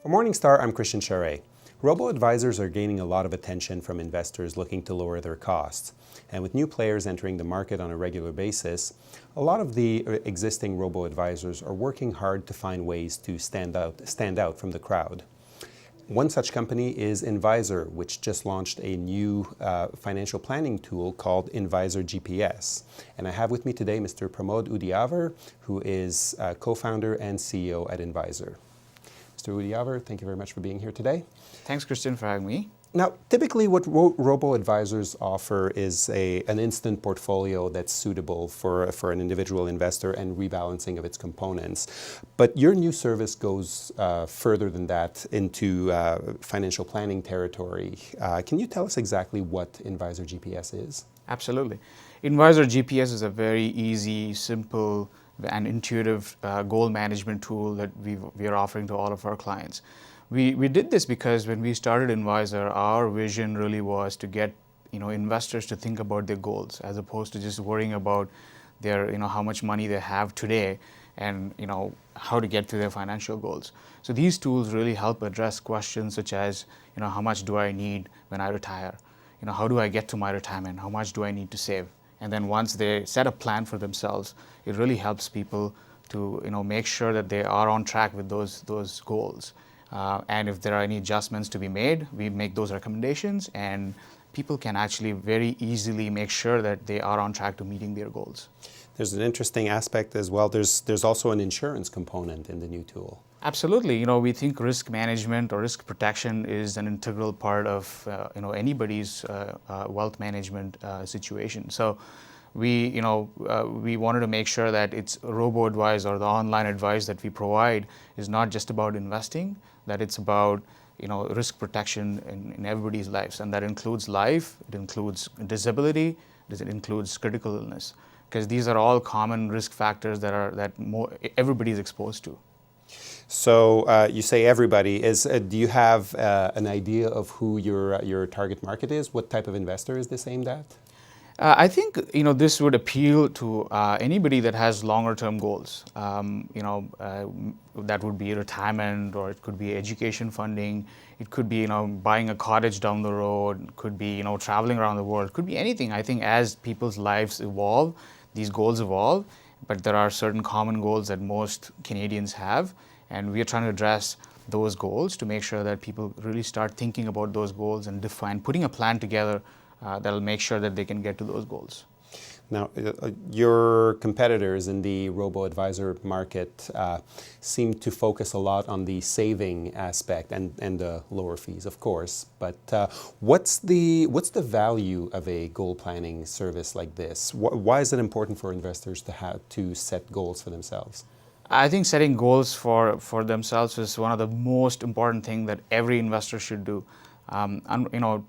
For Morningstar, I'm Christian Charret. Robo-advisors are gaining a lot of attention from investors looking to lower their costs. And with new players entering the market on a regular basis, a lot of the existing robo-advisors are working hard to find ways to stand out from the crowd. One such company is Invisor, which just launched a new financial planning tool called Invisor GPS. And I have with me today Mr. Pramod Udiaver, who is co-founder and CEO at Invisor. Mr. Udiaver, thank you very much for being here today. Thanks, Christian, for having me. Now, typically what robo-advisors offer is an instant portfolio that's suitable for an individual investor and rebalancing of its components. But your new service goes further than that into financial planning territory. Can you tell us exactly what Invisor GPS is? Absolutely. Invisor GPS is a very easy, simple, and intuitive goal management tool that we are offering to all of our clients. We did this because when we started Invisor, our vision really was to get investors to think about their goals as opposed to just worrying about their how much money they have today and how to get to their financial goals. So these tools really help address questions such as how much do I need when I retire? How do I get to my retirement? How much do I need to save? And then once they set a plan for themselves, it really helps people to make sure that they are on track with those goals. And if there are any adjustments to be made, we make those recommendations, and people can actually very easily make sure that they are on track to meeting their goals. There's an interesting aspect as well. There's also an insurance component in the new tool. Absolutely. We think risk management or risk protection is an integral part of anybody's wealth management situation. So we wanted to make sure that it's robo-advice or the online advice that we provide is not just about investing, that it's about risk protection in everybody's lives, and that includes life, it includes disability, it includes critical illness, because these are all common risk factors that everybody is exposed to. So you say everybody. Do you have an idea of who your target market is? What type of investor is this aimed at? I think this would appeal to anybody that has longer-term goals. That would be retirement, or it could be education funding. It could be buying a cottage down the road. It could be traveling around the world. It could be anything. I think as people's lives evolve, these goals evolve. But there are certain common goals that most Canadians have, and we are trying to address those goals to make sure that people really start thinking about those goals and putting a plan together that'll make sure that they can get to those goals. Now, your competitors in the robo-advisor market seem to focus a lot on the saving aspect and the lower fees, of course. But what's the value of a goal planning service like this? Why is it important for investors to set goals for themselves? I think setting goals for themselves is one of the most important things that every investor should do.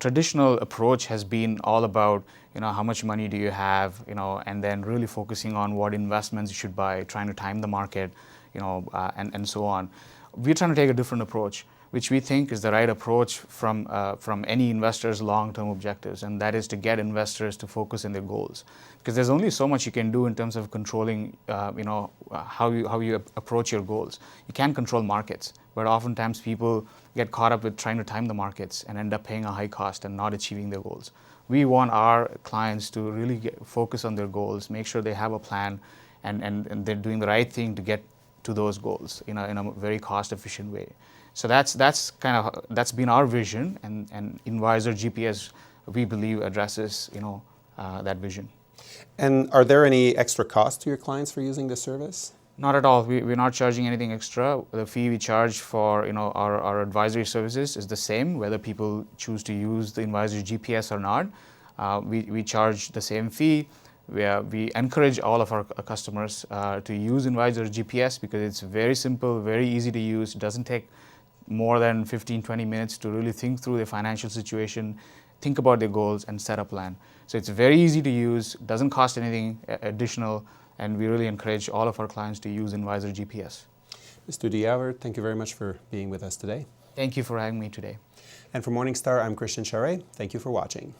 Traditional approach has been all about how much money do you have, and then really focusing on what investments you should buy, trying to time the market, and so on. We're trying to take a different approach, which we think is the right approach from any investor's long-term objectives, and that is to get investors to focus on their goals. Because there's only so much you can do in terms of controlling, how you approach your goals. You can't control markets, but oftentimes people get caught up with trying to time the markets and end up paying a high cost and not achieving their goals. We want our clients to really focus on their goals, make sure they have a plan, and they're doing the right thing to get to those goals in a very cost-efficient way. So that's been our vision, and Invisor GPS, we believe, addresses that vision. And are there any extra costs to your clients for using this service? Not at all. We're not charging anything extra. The fee we charge for our advisory services is the same, whether people choose to use the Invisor GPS or not. We charge the same fee. We encourage all of our customers to use Invisor GPS because it's very simple, very easy to use. It doesn't take more than 15-20 minutes to really think through their financial situation, think about their goals, and set a plan. So it's very easy to use, doesn't cost anything additional, and we really encourage all of our clients to use Invisor GPS. Mr. Udiaver, thank you very much for being with us today. Thank you for having me today. And for Morningstar, I'm Christian Charret. Thank you for watching.